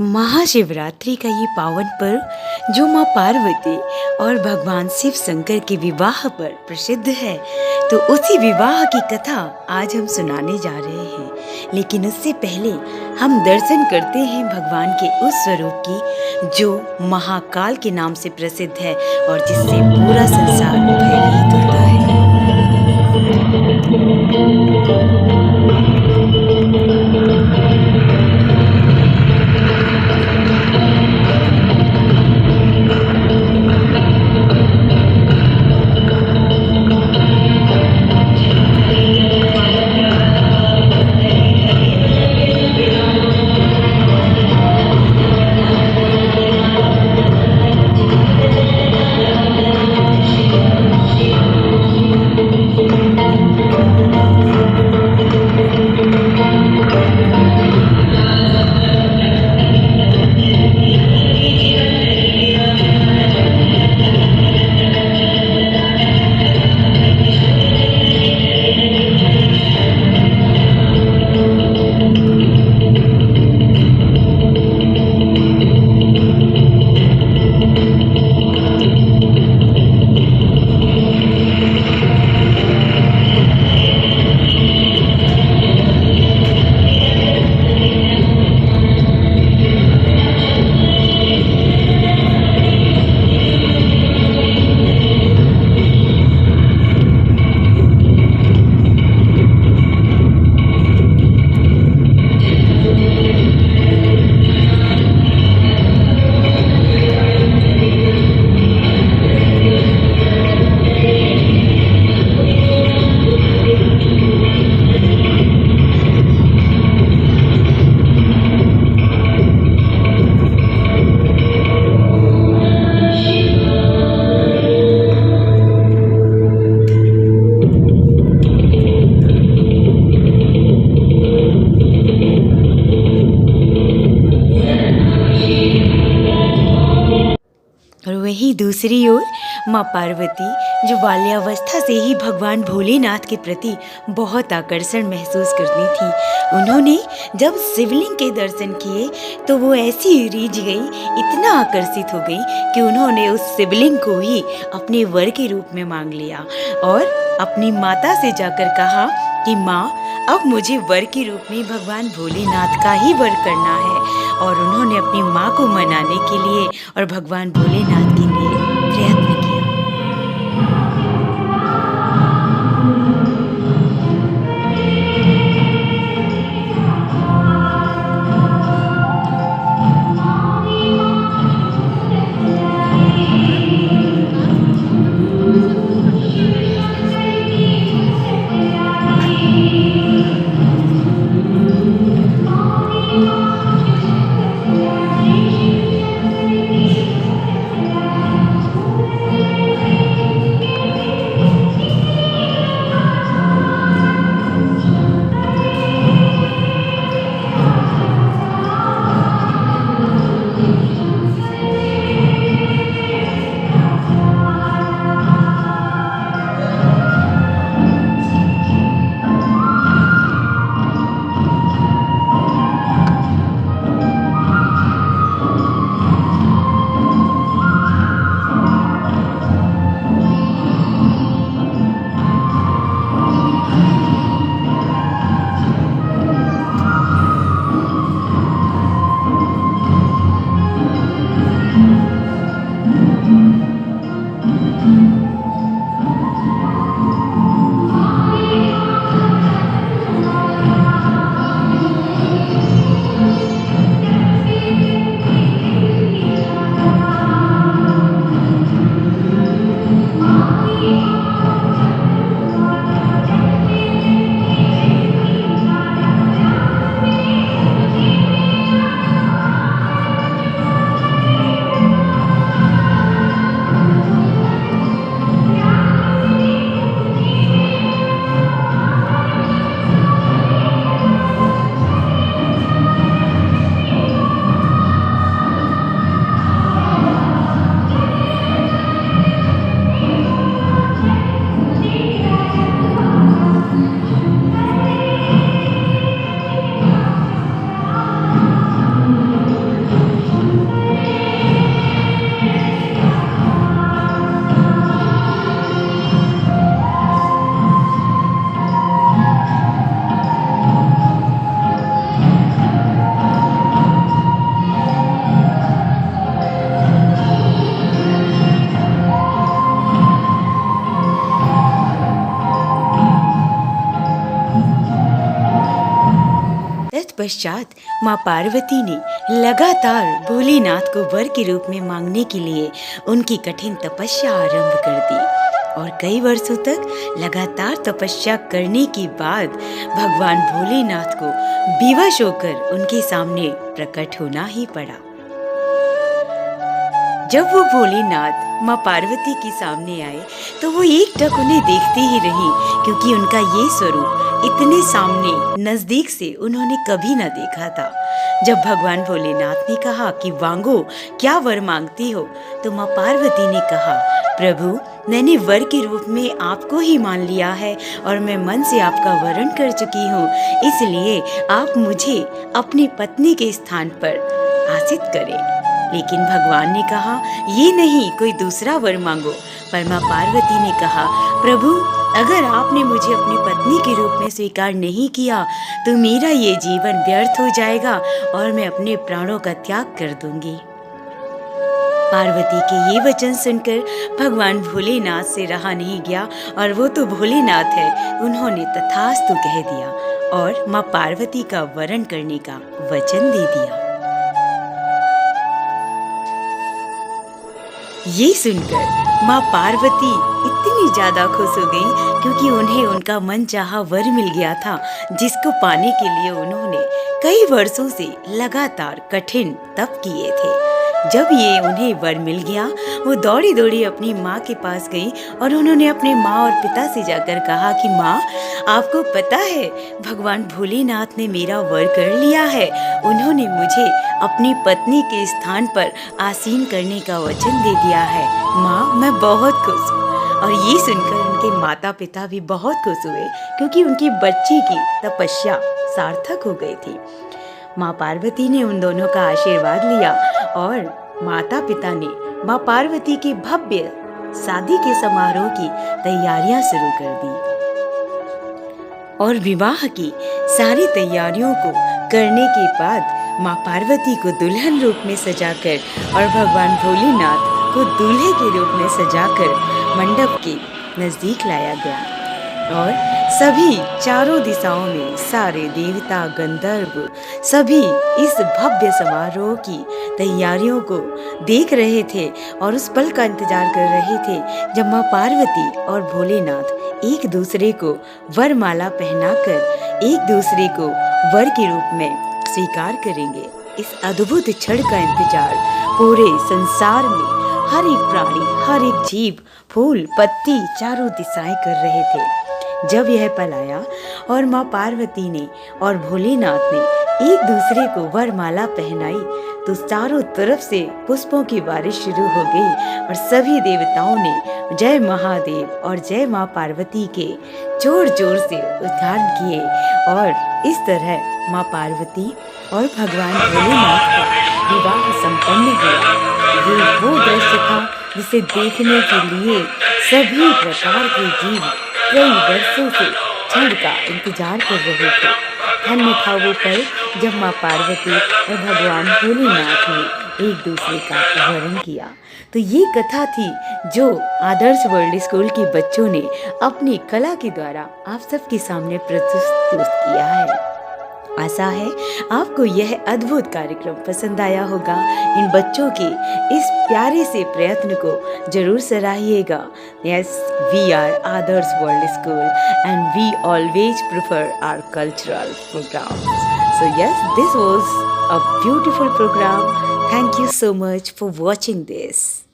महाशिवरात्रि का ये पावन पर्व जो माँ पार्वती और भगवान शिव शंकर के विवाह पर प्रसिद्ध है, तो उसी विवाह की कथा आज हम सुनाने जा रहे हैं। लेकिन उससे पहले हम दर्शन करते हैं भगवान के उस स्वरूप की जो महाकाल के नाम से प्रसिद्ध है और जिससे पूरा संसार भयभीत होता है। और वहीं दूसरी ओर माँ पार्वती जो बाल्यावस्था से ही भगवान भोलेनाथ के प्रति बहुत आकर्षण महसूस करती थी, उन्होंने जब शिवलिंग के दर्शन किए तो वो ऐसी रीझ गई, इतना आकर्षित हो गई कि उन्होंने उस शिवलिंग को ही अपने वर के रूप में मांग लिया और अपनी माता से जाकर कहा कि माँ, अब मुझे वर के रूप में भगवान भोलेनाथ का ही वर करना है। और उन्होंने अपनी माँ को मनाने के लिए और भगवान भोलेनाथ के लिए प्रयत्न किया। तत्पश्चात माँ पार्वती ने लगातार भोलेनाथ को वर के रूप में मांगने के लिए उनकी कठिन तपस्या आरंभ कर दी और कई वर्षों तक लगातार तपस्या करने के बाद भगवान भोलेनाथ को विवश होकर उनके सामने प्रकट होना ही पड़ा। जब वो भोलेनाथ माँ पार्वती के सामने आए तो वो एकटक उन्हें देखते ही रही, क्योंकि उनका ये स्वरूप इतने सामने नजदीक से उन्होंने कभी न देखा था। जब भगवान भोलेनाथ ने कहा कि वांगो क्या वर मांगती हो, तो माँ पार्वती ने कहा, प्रभु मैंने वर के रूप में आपको ही मान लिया है और मैं मन से आपका वरण कर चुकी हूँ, इसलिए आप मुझे अपनी पत्नी के स्थान पर आसीन करें। लेकिन भगवान ने कहा, ये नहीं, कोई दूसरा वर मांगो। पर माँ पार्वती ने कहा, प्रभु अगर आपने मुझे अपनी पत्नी के रूप में स्वीकार नहीं किया तो मेरा ये जीवन व्यर्थ हो जाएगा और मैं अपने प्राणों का त्याग कर दूंगी। पार्वती के ये वचन सुनकर भगवान भोलेनाथ से रहा नहीं गया और वो तो भोलेनाथ है, उन्होंने तथास्तु कह दिया और माँ पार्वती का वरण करने का वचन दे दिया। ये सुनकर माँ पार्वती इतनी ज्यादा खुश हो गई, क्योंकि उन्हें उनका मनचाहा वर मिल गया था, जिसको पाने के लिए उन्होंने कई वर्षों से लगातार कठिन तप किए थे। जब ये उन्हें वर मिल गया, वो दौड़ी दौड़ी अपनी माँ के पास गई और उन्होंने अपने माँ और पिता से जाकर कहा कि माँ, आपको पता है भगवान भोलेनाथ ने मेरा वर कर लिया है, उन्होंने मुझे अपनी पत्नी के स्थान पर आसीन करने का वचन दे दिया है। माँ, मैं बहुत खुश हूँ। और ये सुनकर उनके माता पिता भी बहुत खुश हुए, क्योंकि उनकी बच्ची की तपस्या सार्थक हो गई थी। माँ पार्वती ने उन दोनों का आशीर्वाद लिया और माता पिता ने माँ पार्वती के भव्य शादी के समारोह की तैयारियां शुरू कर दी और विवाह की सारी तैयारियों को करने के बाद माँ पार्वती को दुल्हन रूप में सजाकर और भगवान भोलेनाथ को दूल्हे के रूप में सजाकर मंडप के नजदीक लाया गया और सभी चारों दिशाओं में सारे देवता गंधर्व सभी इस भव्य समारोह की तैयारियों को देख रहे थे और उस पल का इंतजार कर रहे थे जब माँ पार्वती और भोलेनाथ एक दूसरे को वरमाला पहनाकर एक दूसरे को वर के रूप में स्वीकार करेंगे। इस अद्भुत क्षण का इंतजार पूरे संसार में हर एक प्राणी, हर एक जीव, फूल पत्ती चारों दिशाएं कर रहे थे। जब यह पल आया और माँ पार्वती ने और भोलेनाथ ने एक दूसरे को वरमाला पहनाई तो चारों तरफ से पुष्पों की बारिश शुरू हो गई और सभी देवताओं ने जय महादेव और जय माँ पार्वती के जोर जोर से उद्गार किए और इस तरह माँ पार्वती और भगवान भोलेनाथ का विवाह संपन्न हुआ। ये वो दृश्य था जिसे देखने के लिए सभी प्रकार के जीव कई वर्षों से क्षण का इंतजार कर रहे थे। धन्य था वो पल जब माँ पार्वती और भगवान भोलेनाथ ने एक दूसरे का वरण किया। तो ये कथा थी जो आदर्श वर्ल्ड स्कूल के बच्चों ने अपनी कला के द्वारा आप सबके सामने प्रस्तुत किया है। आशा है आपको यह अद्भुत कार्यक्रम पसंद आया होगा। इन बच्चों के इस प्यारे से प्रयत्न को जरूर सराहिएगा। Yes, we are Adarsh World School and we always prefer our cultural programs. So yes, this was a beautiful program. Thank you so much for watching this.